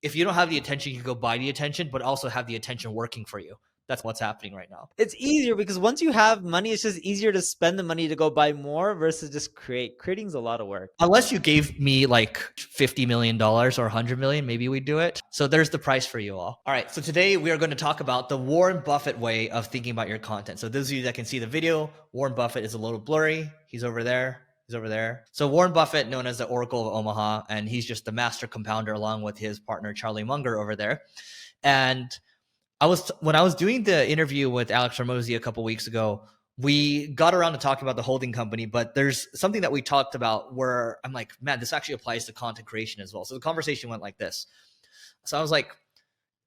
if you don't have the attention, you can go buy the attention, but also have the attention working for you. That's what's happening right now. It's easier because once you have money, it's just easier to spend the money to go buy more versus just create. Creating's a lot of work. Unless you gave me like $50 million or $100 million, maybe we'd do it. So there's the price for you all. All right. So today we are going to talk about the Warren Buffett way of thinking about your content. So those of you that can see the video, Warren Buffett is a little blurry. He's over there. He's over there. So Warren Buffett, known as the Oracle of Omaha, and he's just the master compounder along with his partner, Charlie Munger, over there. And when I was doing the interview with Alex Hormozi a couple weeks ago, we got around to talking about the holding company, but there's something that we talked about where I'm like, man, this actually applies to content creation as well. So the conversation went like this. So I was like,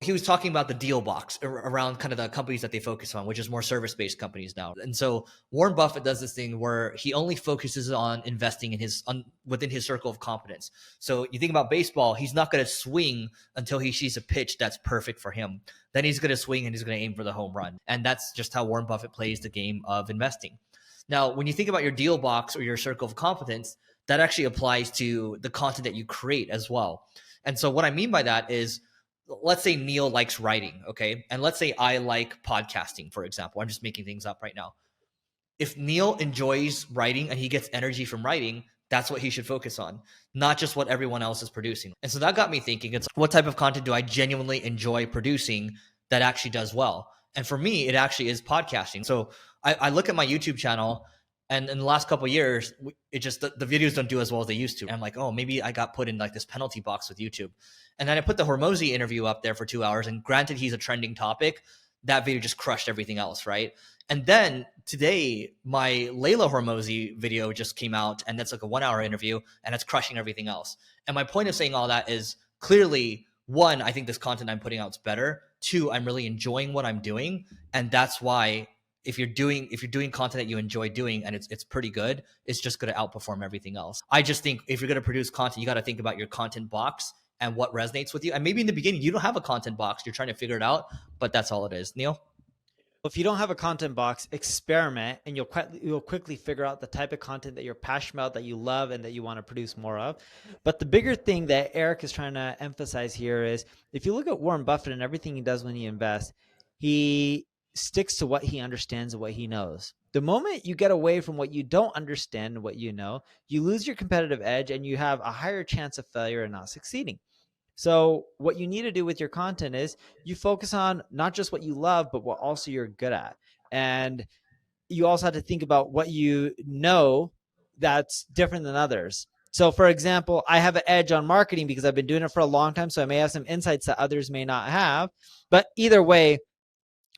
he was talking about the deal box around kind of the companies that they focus on, which is more service-based companies now. And so Warren Buffett does this thing where he only focuses on investing in within his circle of competence. So you think about baseball, he's not going to swing until he sees a pitch that's perfect for him. Then he's going to swing and he's going to aim for the home run. And that's just how Warren Buffett plays the game of investing. Now, when you think about your deal box or your circle of competence, that actually applies to the content that you create as well. And so what I mean by that is, let's say Neil likes writing, okay? And let's say I like podcasting, for example. I'm just making things up right now. If Neil enjoys writing and he gets energy from writing, that's what he should focus on, not just what everyone else is producing. And so that got me thinking, it's what type of content do I genuinely enjoy producing that actually does well? And for me, it actually is podcasting. So I look at my YouTube channel, and in the last couple of years, it just the videos don't do as well as they used to. And I'm like, oh, maybe I got put in like this penalty box with YouTube. And then I put the Hormozi interview up there for 2 hours. And granted, he's a trending topic. That video just crushed everything else, right? And then today, my Layla Hormozi video just came out, and that's like a 1 hour interview, and it's crushing everything else. And my point of saying all that is clearly, one, I think this content I'm putting out is better. Two, I'm really enjoying what I'm doing. And that's why if you're doing content that you enjoy doing and it's pretty good, it's just going to outperform everything else. I just think if you're going to produce content, you got to think about your content box and what resonates with you. And maybe in the beginning, you don't have a content box. You're trying to figure it out, but that's all it is. Neil? If you don't have a content box, experiment, and you'll quickly figure out the type of content that you're passionate about, that you love, and that you want to produce more of. But the bigger thing that Eric is trying to emphasize here is, if you look at Warren Buffett and everything he does when he invests, he sticks to what he understands and what he knows. The moment you get away from what you don't understand and what you know, you lose your competitive edge and you have a higher chance of failure and not succeeding. So what you need to do with your content is you focus on not just what you love, but what also you're good at. And you also have to think about what you know that's different than others. So for example, I have an edge on marketing because I've been doing it for a long time. So I may have some insights that others may not have, but either way,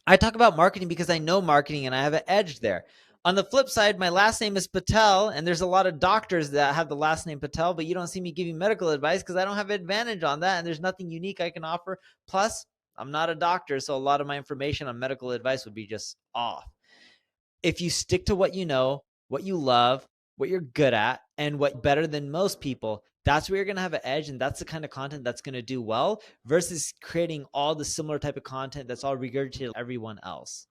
I talk about marketing because I know marketing and I have an edge there. On the flip side, my last name is Patel, and there's a lot of doctors that have the last name Patel, but you don't see me giving medical advice because I don't have an advantage on that, and there's nothing unique I can offer. Plus, I'm not a doctor, so a lot of my information on medical advice would be just off. If you stick to what you know, what you love, what you're good at, and what better than most people, that's where you're going to have an edge, and that's the kind of content that's going to do well versus creating all the similar type of content that's all regurgitated to everyone else.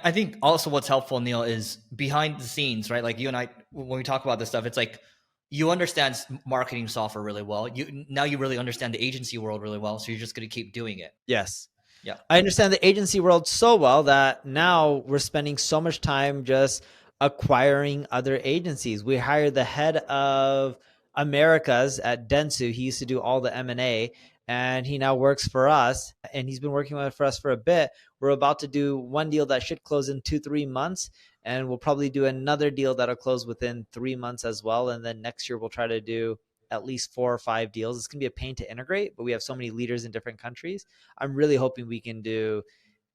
I think also what's helpful, Neil, is behind the scenes, right? Like you and I, when we talk about this stuff, it's like you understand marketing software really well. Now you really understand the agency world really well. So you're just going to keep doing it. Yes. Yeah. I understand the agency world so well that now we're spending so much time just acquiring other agencies. We hired the head of Americas at Dentsu. He used to do all the M&A, and he now works for us, and he's been working for us for a bit. We're about to do one deal that should close in 2-3 months, and we'll probably do another deal that'll close within 3 months as well. And then next year we'll try to do at least 4 or 5 deals. It's going to be a pain to integrate, but we have so many leaders in different countries. I'm really hoping we can do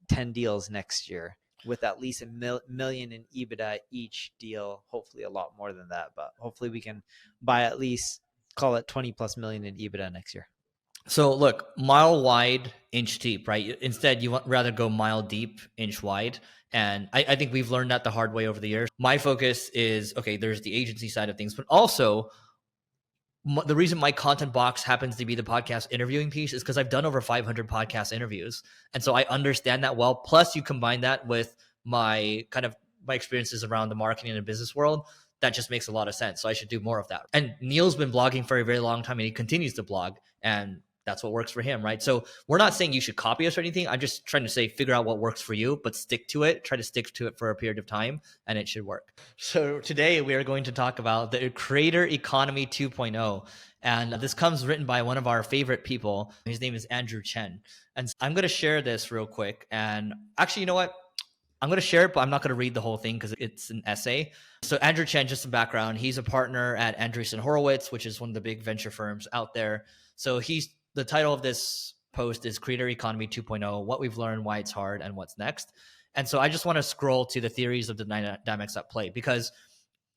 10 deals next year with at least $1 million in EBITDA each deal. Hopefully a lot more than that, but hopefully we can buy at least, call it 20+ million in EBITDA next year. So look, mile wide, inch deep, right? Instead, you want rather go mile deep, inch wide. And I think we've learned that the hard way over the years. My focus is, okay, there's the agency side of things, but also the reason my content box happens to be the podcast interviewing piece is because I've done over 500 podcast interviews. And so I understand that well. Plus you combine that with my experiences around the marketing and business world. That just makes a lot of sense. So I should do more of that. And Neil's been blogging for a very long time, and he continues to blog. And that's what works for him, right? So we're not saying you should copy us or anything. I'm just trying to say figure out what works for you, but stick to it. Try to stick to it for a period of time, and it should work. So today we are going to talk about the Creator Economy 2.0. And this comes written by one of our favorite people. His name is Andrew Chen. And I'm going to share this real quick. And actually, you know what? I'm going to share it, but I'm not going to read the whole thing because it's an essay. So Andrew Chen, just some background, he's a partner at Andreessen Horowitz, which is one of the big venture firms out there. So the title of this post is Creator Economy 2.0, what we've learned, why it's hard, and what's next. And so I just want to scroll to the theories of the dynamics at play, because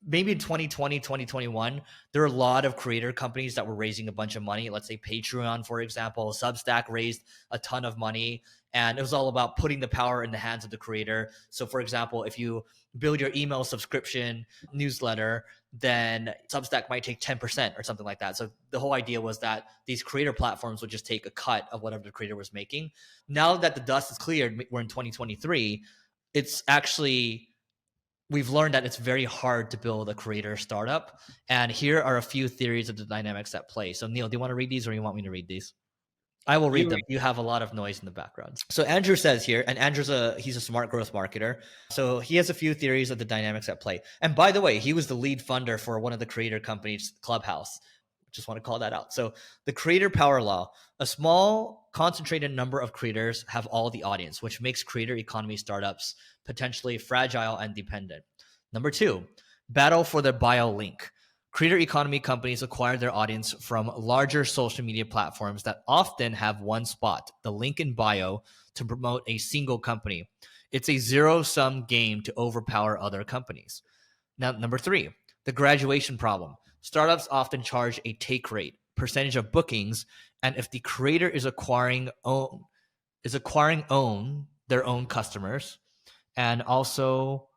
maybe in 2020, 2021, there are a lot of creator companies that were raising a bunch of money. Let's say Patreon, for example, Substack raised a ton of money, and it was all about putting the power in the hands of the creator. So for example, if you build your email subscription newsletter, then Substack might take 10% or something like that. So the whole idea was that these creator platforms would just take a cut of whatever the creator was making. Now that the dust is cleared, we're in 2023, it's actually, we've learned that it's very hard to build a creator startup. And here are a few theories of the dynamics at play. So Neil, do you want to read these or you want me to read these? I will read them. You have a lot of noise in the background. So Andrew says here, and he's a smart growth marketer. So he has a few theories of the dynamics at play. And by the way, he was the lead funder for one of the creator companies, Clubhouse. Just want to call that out. So the creator power law, a small concentrated number of creators have all the audience, which makes creator economy startups potentially fragile and dependent. Number 2, battle for the bio link. Creator economy companies acquire their audience from larger social media platforms that often have one spot, the link in bio, to promote a single company. It's a zero-sum game to overpower other companies. Now, number 3, the graduation problem. Startups often charge a take rate, percentage of bookings, and if the creator is acquiring their own customers and also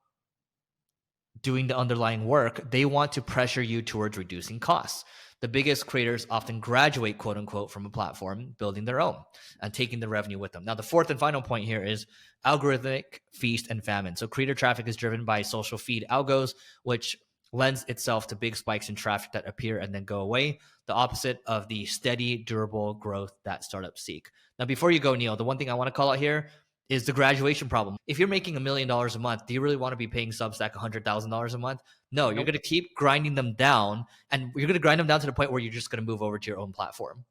doing the underlying work, they want to pressure you towards reducing costs. The biggest creators often graduate, quote unquote, from a platform, building their own and taking the revenue with them. Now, the fourth and final point here is algorithmic feast and famine. So creator traffic is driven by social feed algos, which lends itself to big spikes in traffic that appear and then go away, the opposite of the steady, durable growth that startups seek. Now, before you go, Neil, the one thing I want to call out here is the graduation problem. If you're making $1 million a month, do you really want to be paying Substack $100,000 a month? No, you're going to keep grinding them down, and you're going to grind them down to the point where you're just going to move over to your own platform.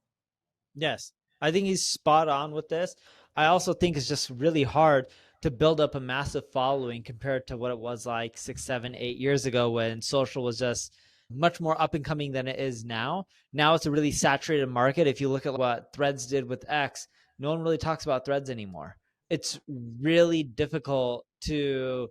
Yes, I think he's spot on with this. I also think it's just really hard to build up a massive following compared to what it was like 6, 7, 8 years ago when social was just much more up and coming than it is now. Now it's a really saturated market. If you look at what Threads did with X, no one really talks about Threads anymore. It's really difficult to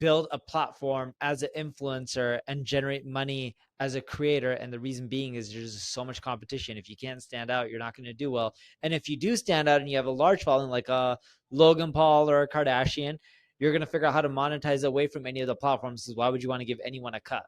build a platform as an influencer and generate money as a creator. And the reason being is there's just so much competition. If you can't stand out, you're not going to do well. And if you do stand out and you have a large following like a Logan Paul or a Kardashian, you're going to figure out how to monetize away from any of the platforms. So why would you want to give anyone a cut?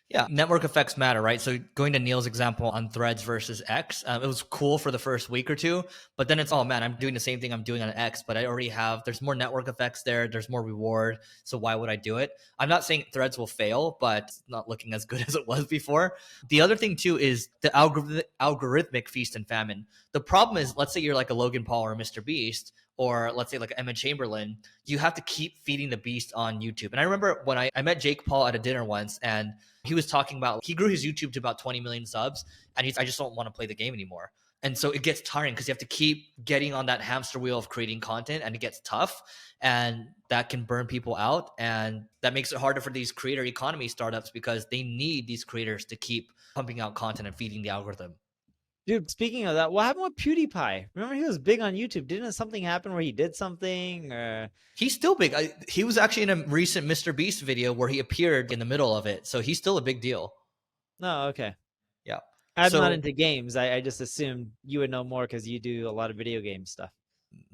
Yeah, network effects matter, right? So going to Neil's example on Threads versus X, it was cool for the first week or two, but then it's, oh man, I'm doing the same thing I'm doing on X, but I already have, there's more network effects there, there's more reward, so why would I do it? I'm not saying Threads will fail, but it's not looking as good as it was before. The other thing too is the algorithmic feast and famine. The problem is, let's say you're like a Logan Paul or a Mr. Beast, or let's say like Emma Chamberlain, you have to keep feeding the beast on YouTube. And I remember when I met Jake Paul at a dinner once, and he was talking about, he grew his YouTube to about 20 million subs, and I just don't want to play the game anymore. And so it gets tiring because you have to keep getting on that hamster wheel of creating content, and it gets tough, and that can burn people out. And that makes it harder for these creator economy startups because they need these creators to keep pumping out content and feeding the algorithm. Dude, speaking of that, what happened with PewDiePie? Remember he was big on YouTube. Didn't something happen where he did something? He's still big. He was actually in a recent Mr. Beast video where he appeared in the middle of it. So he's still a big deal. No, okay. Yeah. I'm not into games. I just assumed you would know more because you do a lot of video game stuff.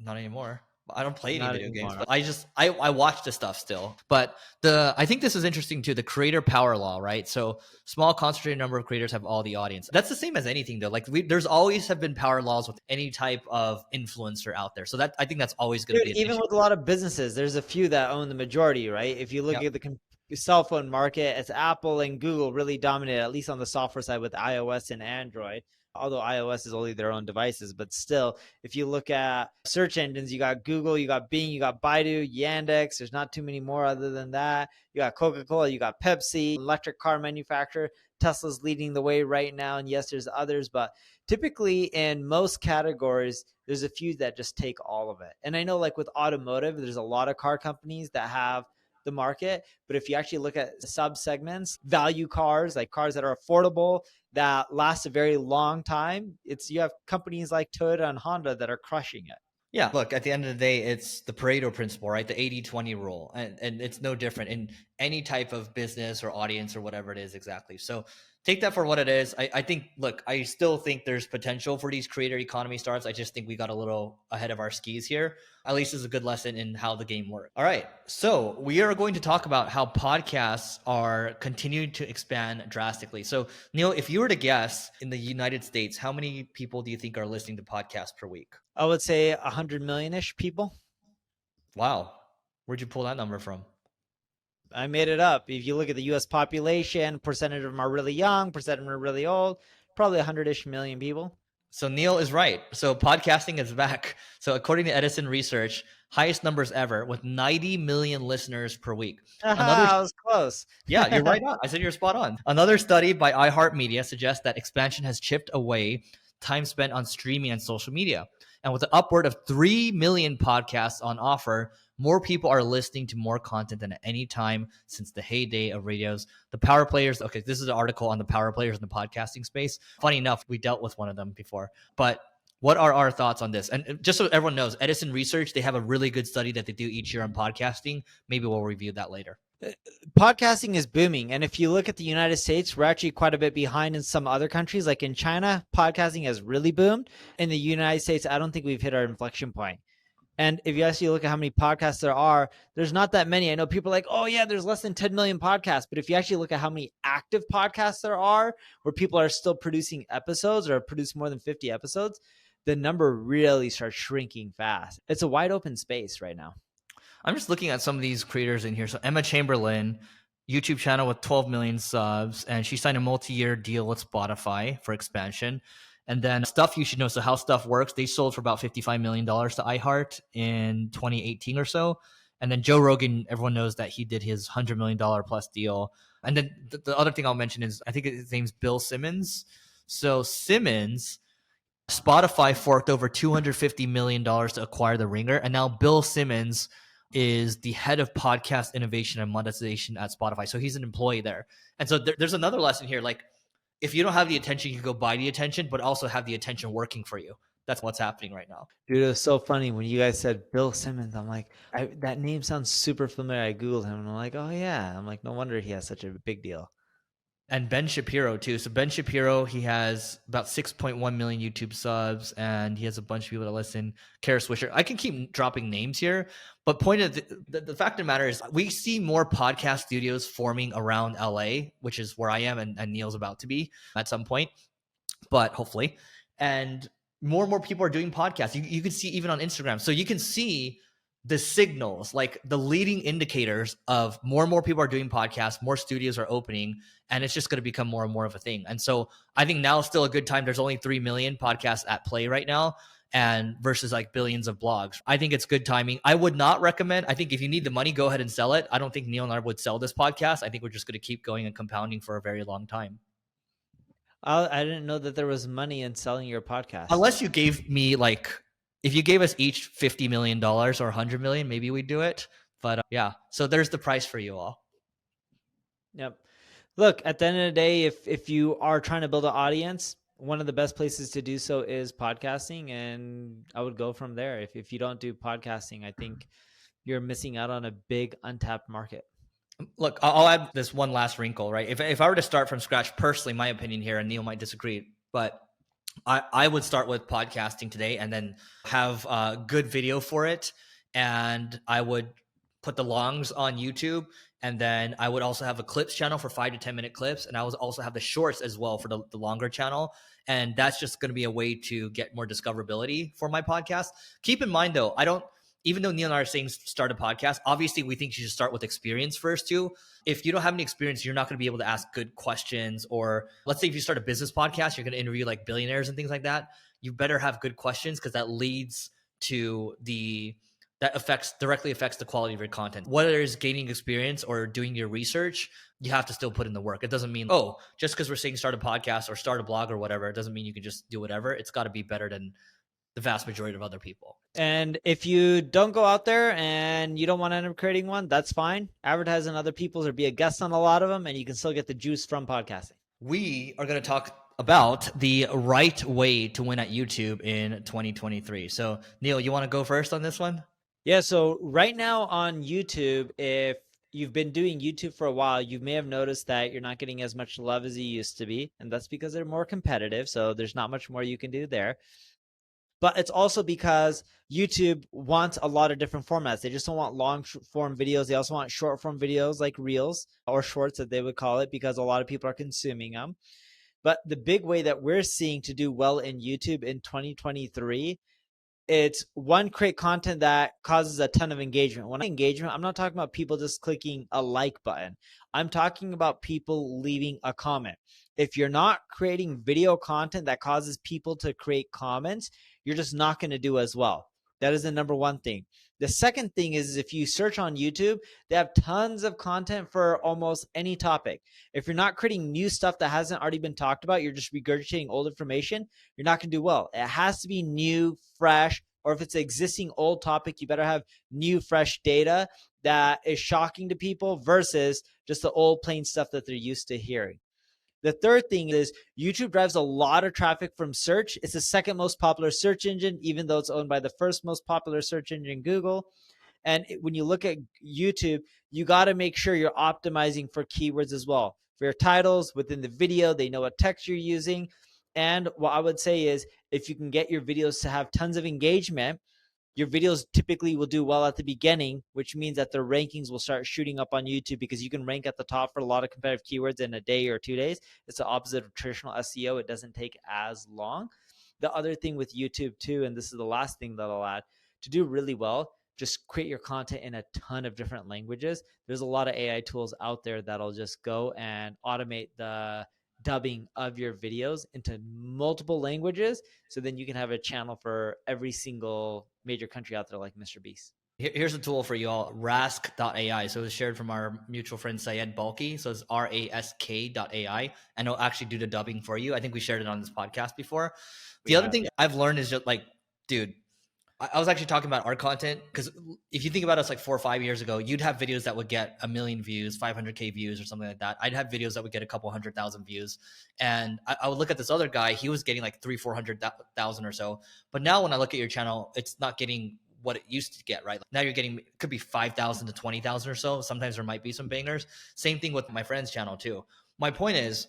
Not anymore. I don't play any video games, but I watch the stuff still. But I think this is interesting too, the creator power law, right? So small concentrated number of creators have all the audience. That's the same as anything though. Like there's always have been power laws with any type of influencer out there. So that I think that's always going to be an even issue. with a lot of businesses, there's a few that own the majority, right? If you look at the cell phone market, it's Apple and Google really dominate, at least on the software side with iOS and Android. although iOS is only their own devices, but still, if you look at search engines, you got Google, you got Bing, you got Baidu, Yandex. There's not too many more other than that. You got Coca-Cola, you got Pepsi, electric car manufacturer. Tesla's leading the way right now. And yes, there's others, but typically in most categories, there's a few that just take all of it. And I know like with automotive, there's a lot of car companies that have the market. But if you actually look at sub segments, value cars, like cars that are affordable, that last a very long time, you have companies like Toyota and Honda that are crushing it. Yeah, look, at the end of the day, it's the Pareto principle, right? The 80-20 rule. And it's no different in any type of business or audience or whatever it is exactly. So take that for what it is. I think, look, I still think there's potential for these creator economy startups. I just think we got a little ahead of our skis here. At least it's a good lesson in how the game works. All right. So we are going to talk about how podcasts are continuing to expand drastically. So Neil, if you were to guess in the United States, how many people do you think are listening to podcasts per week? I would say 100 million-ish people. Wow. Where'd you pull that number from? I made it up. If you look at the US population, percentage of them are really young, percentage of them are really old, probably 100-ish million people. So Neil is right. So podcasting is back. So according to Edison Research, highest numbers ever with 90 million listeners per week. I was close. Yeah, you're right on. I said you're spot on. Another study by iHeartMedia suggests that expansion has chipped away time spent on streaming and social media. And with an upward of 3 million podcasts on offer, more people are listening to more content than at any time since the heyday of radios. The power players, okay, this is an article on the power players in the podcasting space. Funny enough, we dealt with one of them before. But what are our thoughts on this? And just so everyone knows, Edison Research, they have a really good study that they do each year on podcasting. Maybe we'll review that later. Podcasting is booming. And if you look at the United States, we're actually quite a bit behind in some other countries. Like in China, podcasting has really boomed. In the United States, I don't think we've hit our inflection point. And if you actually look at how many podcasts there are, there's not that many. I know people are like, oh yeah, there's less than 10 million podcasts. But if you actually look at how many active podcasts there are, where people are still producing episodes or produce more than 50 episodes, the number really starts shrinking fast. It's a wide open space right now. I'm just looking at some of these creators in here. So Emma Chamberlain, YouTube channel with 12 million subs, and she signed a multi-year deal with Spotify for expansion. And then Stuff You Should Know. So how Stuff works, they sold for about $55 million to iHeart in 2018 or so. And then Joe Rogan, everyone knows that he did his $100 million plus deal. And then the other thing I'll mention is, I think his name's Bill Simmons. So Simmons, Spotify forked over $250 million to acquire The Ringer. And now Bill Simmons is the head of podcast innovation and monetization at Spotify. So he's an employee there. And so there's another lesson here. Like, if you don't have the attention, you can go buy the attention, but also have the attention working for you. That's what's happening right now. Dude, it was so funny when you guys said Bill Simmons. I'm like, that name sounds super familiar. I Googled him and I'm like, oh yeah. I'm like, no wonder he has such a big deal. And Ben Shapiro too. So Ben Shapiro, he has about 6.1 million YouTube subs, and he has a bunch of people that listen. Kara Swisher. I can keep dropping names here, but point of the fact of the matter is, we see more podcast studios forming around LA, which is where I am, and Neil's about to be at some point, but hopefully. And more people are doing podcasts. You can see even on Instagram. So you can see the signals, like the leading indicators of more and more people are doing podcasts, more studios are opening, and it's just going to become more and more of a thing. And so I think now is still a good time. There's only 3 million podcasts at play right now, and versus like billions of blogs. I think it's good timing. I would not recommend, I think if you need the money, go ahead and sell it. I don't think Neil and I would sell this podcast. I think we're just going to keep going and compounding for a very long time. I didn't know that there was money in selling your podcast. Unless you gave me if you gave us each $50 million or $100 million, maybe we'd do it. But yeah, so there's the price for you all. Yep. Look, at the end of the day, if you are trying to build an audience, one of the best places to do so is podcasting. And I would go from there. If you don't do podcasting, I think you're missing out on a big untapped market. Look, I'll add this one last wrinkle, right? If I were to start from scratch, personally, my opinion here, and Neil might disagree, but I would start with podcasting today and then have a good video for it. And I would put the longs on YouTube. And then I would also have a clips channel for 5 to 10 minute clips. And I would also have the shorts as well for the longer channel. And that's just going to be a way to get more discoverability for my podcast. Keep in mind though, even though Neil and I are saying start a podcast, obviously we think you should start with experience first too. If you don't have any experience, you're not going to be able to ask good questions. Or let's say if you start a business podcast, you're going to interview like billionaires and things like that. You better have good questions because that leads to directly affects the quality of your content. Whether it's gaining experience or doing your research, you have to still put in the work. It doesn't mean, oh, just because we're saying start a podcast or start a blog or whatever, it doesn't mean you can just do whatever. It's got to be better than the vast majority of other people. And if you don't go out there and you don't want to end up creating one, that's fine. Advertise on other people's or be a guest on a lot of them, and you can still get the juice from podcasting. We are going to talk about the right way to win at YouTube in 2023. So, Neil, you want to go first on this one? Yeah, so right now on YouTube, if you've been doing YouTube for a while, you may have noticed that you're not getting as much love as you used to be, and that's because they're more competitive, so there's not much more you can do there. But it's also because YouTube wants a lot of different formats. They just don't want long form videos. They also want short form videos like Reels or Shorts that they would call it, because a lot of people are consuming them. But the big way that we're seeing to do well in YouTube in 2023, it's one, create content that causes a ton of engagement. When I engagement, I'm not talking about people just clicking a like button. I'm talking about people leaving a comment. If you're not creating video content that causes people to create comments, you're just not going to do as well. That is the number one thing. The second thing is if you search on YouTube, they have tons of content for almost any topic. If you're not creating new stuff that hasn't already been talked about, you're just regurgitating old information, you're not going to do well. It has to be new, fresh, or if it's an existing old topic, you better have new, fresh data that is shocking to people versus just the old plain stuff that they're used to hearing. The third thing is YouTube drives a lot of traffic from search. It's the second most popular search engine, even though it's owned by the first most popular search engine, Google. And when you look at YouTube, you got to make sure you're optimizing for keywords as well. For your titles within the video, they know what text you're using. And what I would say is if you can get your videos to have tons of engagement, your videos typically will do well at the beginning, which means that their rankings will start shooting up on YouTube because you can rank at the top for a lot of competitive keywords in a day or 2 days. It's the opposite of traditional SEO. It doesn't take as long. The other thing with YouTube too, and this is the last thing that I'll add, to do really well, just create your content in a ton of different languages. There's a lot of AI tools out there that'll just go and automate the dubbing of your videos into multiple languages, so then you can have a channel for every single major country out there like Mr. Beast. Here's a tool for you all, rask.ai. So it was shared from our mutual friend Syed Balki. So it's rask.ai, and it'll actually do the dubbing for you. I think we shared it on this podcast before. The other thing I've learned is just like, dude, I was actually talking about our content because if you think about us like 4 or 5 years ago, you'd have videos that would get 1 million views, 500K views or something like that. I'd have videos that would get a couple 100,000 views. And I would look at this other guy, he was getting like 300,000-400,000 or so. But now when I look at your channel, it's not getting what it used to get, right? Like now you're getting, it could be 5,000 to 20,000 or so. Sometimes there might be some bangers. Same thing with my friend's channel too. My point is,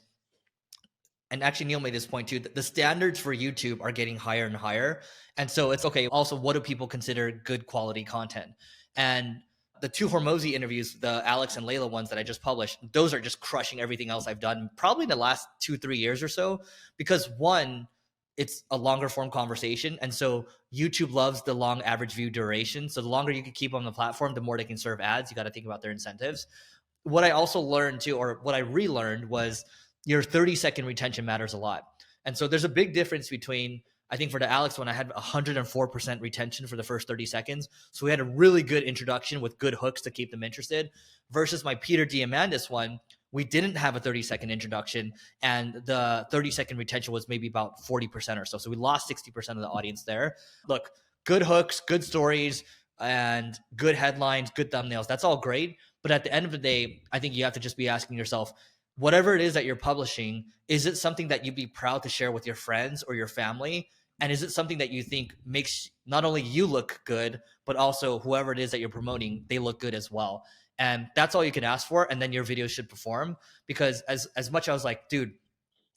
and actually Neil made this point too, the standards for YouTube are getting higher and higher. And so it's okay. Also, what do people consider good quality content? And the 2 Hormozi interviews, the Alex and Layla ones that I just published, those are just crushing everything else I've done probably in the last 2-3 years or so, because one, it's a longer form conversation. And so YouTube loves the long average view duration. So the longer you can keep on the platform, the more they can serve ads. You got to think about their incentives. What I also learned too, or what I relearned, was your 30-second retention matters a lot. And so there's a big difference between, I think for the Alex one, I had 104% retention for the first 30 seconds. So we had a really good introduction with good hooks to keep them interested, versus my Peter Diamandis one, we didn't have a 30-second introduction and the 30-second retention was maybe about 40% or so. So we lost 60% of the audience there. Look, good hooks, good stories, and good headlines, good thumbnails. That's all great. But at the end of the day, I think you have to just be asking yourself, whatever it is that you're publishing, is it something that you'd be proud to share with your friends or your family? And is it something that you think makes not only you look good, but also whoever it is that you're promoting, they look good as well? And that's all you can ask for. And then your video should perform. Because as much as I was like, dude,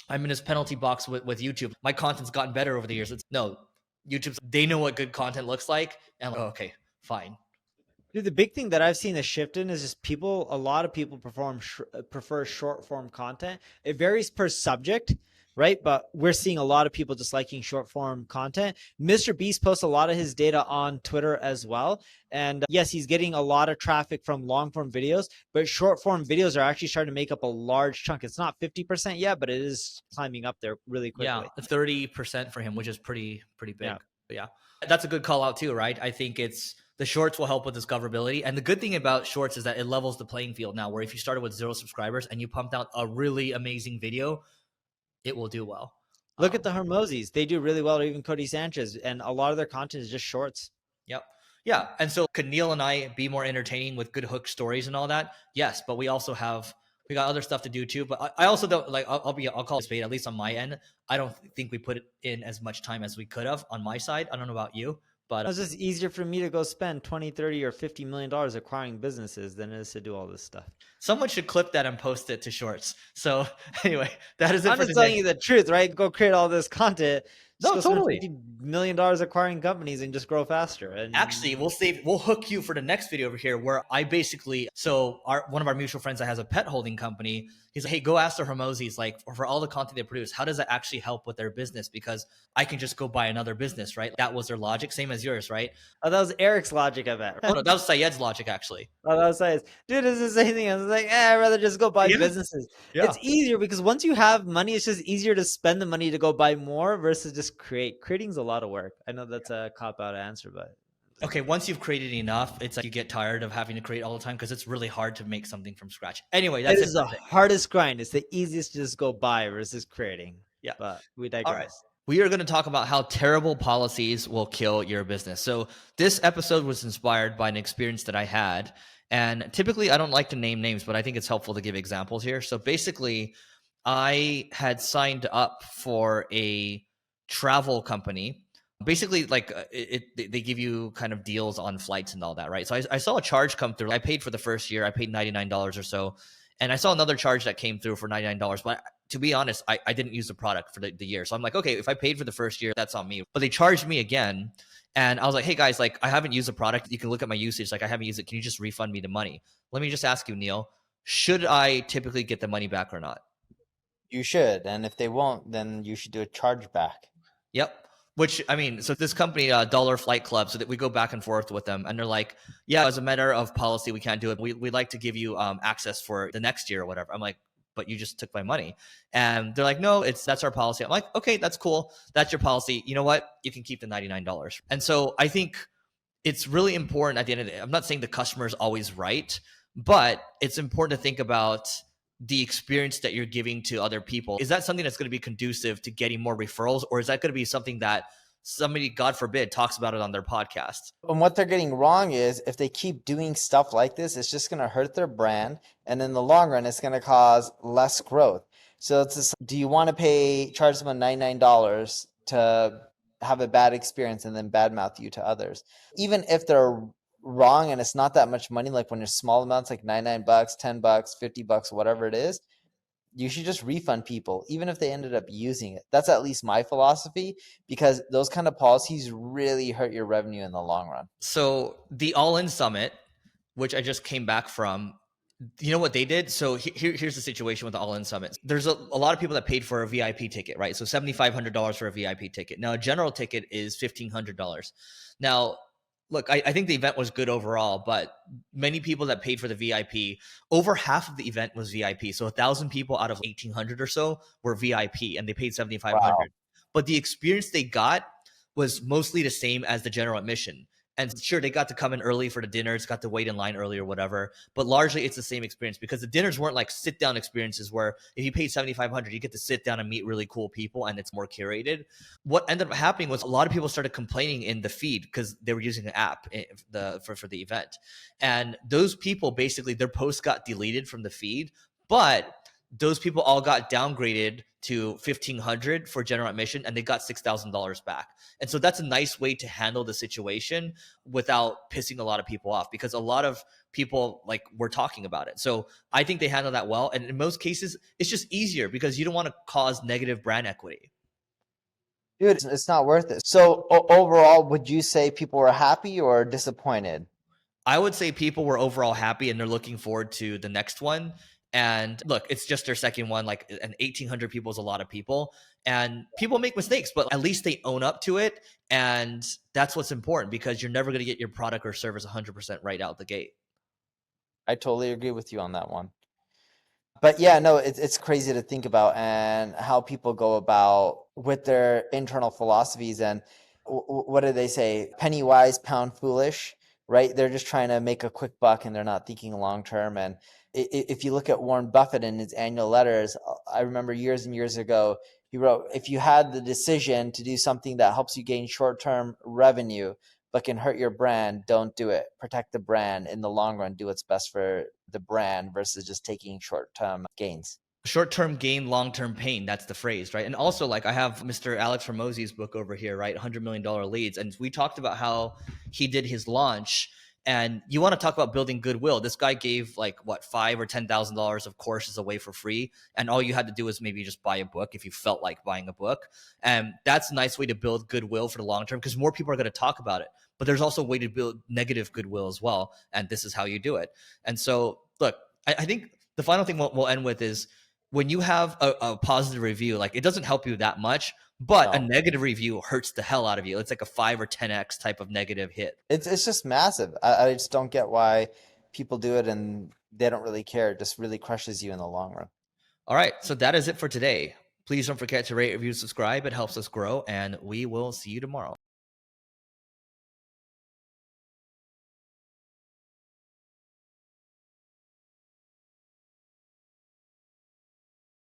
I'm in this penalty box with YouTube, my content's gotten better over the years. No, YouTube's, they know what good content looks like. And I'm like, oh, okay, fine. Dude, the big thing that I've seen a shift in is just a lot of people prefer short form content. It varies per subject, right? But we're seeing a lot of people just liking short form content. Mr. Beast posts a lot of his data on Twitter as well. And yes, he's getting a lot of traffic from long form videos, but short form videos are actually starting to make up a large chunk. It's not 50% yet, but it is climbing up there really Yeah, quickly. 30% for him, which is pretty big. Yeah. But yeah, that's a good call out too, right? I think it's the shorts will help with discoverability. And the good thing about shorts is that it levels the playing field now, where if you started with 0 subscribers and you pumped out a really amazing video, it will do well. Look at the Hermosis. They do really well, or even Cody Sanchez. And a lot of their content is just shorts. Yep. Yeah. And so could Neil and I be more entertaining with good hook stories and all that? Yes. But we also we got other stuff to do too. But I also don't like, I'll call it spade, at least on my end. I don't think we put in as much time as we could have on my side. I don't know about you, but it's just easier for me to go spend 20, 30, or $50 million acquiring businesses than it is to do all this stuff. someone should clip that and post it to shorts. So anyway, that is it. I'm just telling you the truth, right? Go create all this content. No, totally. $50 million acquiring companies and just grow faster. And actually, we'll hook you for the next video over here where I basically, one of our mutual friends that has a pet holding company, he's like, hey, go ask the Hermosis, like for all the content they produce, how does that actually help with their business? Because I can just go buy another business, right? That was their logic, same as yours, right? Oh, that was Eric's logic, I bet. Oh, no, that was Syed's logic, actually. Oh, that was Syed's. Dude, it's the same thing. I was like, I'd rather just go buy businesses. Yeah. It's easier because once you have money, it's just easier to spend the money to go buy more versus just create. Creating's a lot of work. I know that's a cop-out answer, but okay, once you've created enough, it's like you get tired of having to create all the time because it's really hard to make something from scratch. Anyway, that's it is the hardest grind. It's the easiest to just go buy versus creating. Yeah, but we digress. All right. We are going to talk about how terrible policies will kill your business. So this episode was inspired by an experience that I had. And typically I don't like to name names, but I think it's helpful to give examples here. So basically I had signed up for a travel company. Basically, like they give you kind of deals on flights and all that, right? So I saw a charge come through. I paid for the first year. I paid $99 or so. And I saw another charge that came through for $99. But to be honest, I didn't use the product for the year. So I'm like, okay, if I paid for the first year, that's on me. But they charged me again. And I was like, hey guys, like I haven't used the product. You can look at my usage. Like I haven't used it. Can you just refund me the money? Let me just ask you, Neil, should I typically get the money back or not? You should. And if they won't, then you should do a chargeback. Yep. Which, I mean, so this company, Dollar Flight Club, so that we go back and forth with them. And they're like, yeah, as a matter of policy, we can't do it. We'd like to give you access for the next year or whatever. I'm like, but you just took my money. And they're like, no, that's our policy. I'm like, okay, that's cool. That's your policy. You know what? You can keep the $99. And so I think it's really important at the end of the day. I'm not saying the customer is always right, but it's important to think about the experience that you're giving to other people. Is that something that's going to be conducive to getting more referrals, or is that going to be something that somebody, God forbid, talks about it on their podcast? And what they're getting wrong is if they keep doing stuff like this, it's just going to hurt their brand. And in the long run, it's going to cause less growth. So it's just, do you want to charge someone $99 to have a bad experience and then badmouth you to others? Even if they're wrong and it's not that much money, like when there's small amounts like $99, $10, $50, whatever it is, you should just refund people, even if they ended up using it. That's at least my philosophy, because those kind of policies really hurt your revenue in the long run. So the All-In Summit, which I just came back from, you know what they did? So here's the situation with the All-In Summit. There's a lot of people that paid for a VIP ticket, right? So $7,500 for a VIP ticket. Now, a general ticket is $1,500. Now, look, I think the event was good overall, but many people that paid for the VIP, over half of the event was VIP. So 1,000 people out of 1,800 or so were VIP, and they paid $7,500. Wow. But the experience they got was mostly the same as the general admission. And sure, they got to come in early for the dinners, got to wait in line early or whatever. But largely, it's the same experience because the dinners weren't like sit-down experiences where if you paid $7,500, you get to sit down and meet really cool people, and it's more curated. What ended up happening was a lot of people started complaining in the feed because they were using the app for the event. And those people, basically, their posts got deleted from the feed, but those people all got downgraded to $1,500 for general admission, and they got $6,000 back. And so that's a nice way to handle the situation without pissing a lot of people off, because a lot of people like were talking about it. So I think they handled that well. And in most cases, it's just easier because you don't want to cause negative brand equity. Dude, it's not worth it. So overall, would you say people were happy or disappointed? I would say people were overall happy, and they're looking forward to the next one. And look, it's just their second one. Like, and 1,800 people is a lot of people. And people make mistakes, but at least they own up to it. And that's what's important, because you're never going to get your product or service 100% right out the gate. I totally agree with you on that one. But yeah, no, it's crazy to think about, and how people go about with their internal philosophies. And what do they say? Penny wise, pound foolish, right? They're just trying to make a quick buck, and they're not thinking long term. And if you look at Warren Buffett in his annual letters, I remember years and years ago, he wrote, if you had the decision to do something that helps you gain short term revenue but can hurt your brand, don't do it. Protect the brand. In the long run, do what's best for the brand versus just taking short-term gains. Short-term gain, long-term pain. That's the phrase, right? And also, like, I have Mr. Alex Hormozi's book over here, right? $100 million leads. And we talked about how he did his launch. And you want to talk about building goodwill. This guy gave like what, $5,000 or $10,000 of courses away for free. And all you had to do was maybe just buy a book if you felt like buying a book. And that's a nice way to build goodwill for the long term, because more people are going to talk about it. But there's also a way to build negative goodwill as well. And this is how you do it. And so, look, I think the final thing we'll end with is, when you have a positive review, like, it doesn't help you that much, but a negative review hurts the hell out of you. It's like a 5 or 10x type of negative hit. It's just massive. I just don't get why people do it, and they don't really care. It just really crushes you in the long run. All right, so that is it for today. Please don't forget to rate, review, subscribe. It helps us grow, and we will see you tomorrow.